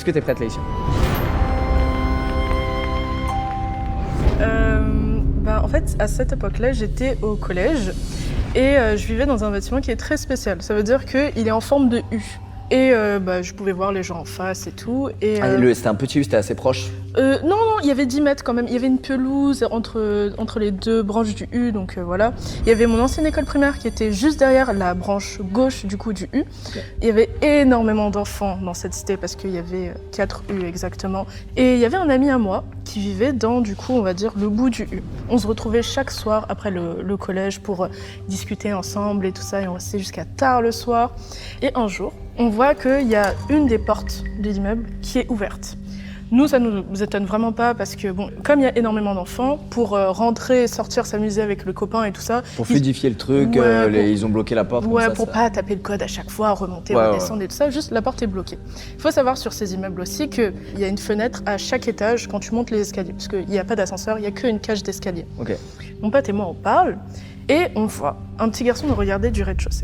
Est-ce que t'es prête, Laïcha? En fait, à cette époque-là, j'étais au collège et je vivais dans un bâtiment qui est très spécial. Ça veut dire qu'il est en forme de U. Et je pouvais voir les gens en face et tout. Et, C'était un petit U, c'était assez proche. non, il y avait 10 mètres quand même. Il y avait une pelouse entre les deux branches du U, donc voilà. Il y avait mon ancienne école primaire qui était juste derrière la branche gauche du coup du U. Okay. Il y avait énormément d'enfants dans cette cité parce qu'il y avait 4 U exactement. Et il y avait un ami à moi qui vivait dans, du coup, on va dire, le bout du U. On se retrouvait chaque soir après le collège pour discuter ensemble et tout ça, et on restait jusqu'à tard le soir. Et un jour, on voit qu'il y a une des portes de l'immeuble qui est ouverte. Nous, ça ne nous étonne vraiment pas parce que, bon, comme il y a énormément d'enfants, pour rentrer, sortir, s'amuser avec le copain et tout ça... Pour fluidifier le truc, ils ont bloqué la porte. Ouais, comme ça, pour pas taper le code à chaque fois, remonter, redescendre et tout ça, juste la porte est bloquée. Il faut savoir sur ces immeubles aussi qu'il y a une fenêtre à chaque étage quand tu montes les escaliers, parce qu'il n'y a pas d'ascenseur, il n'y a qu'une cage d'escalier. Okay. Mon pote et moi, on parle et on voit un petit garçon nous regarder du rez-de-chaussée.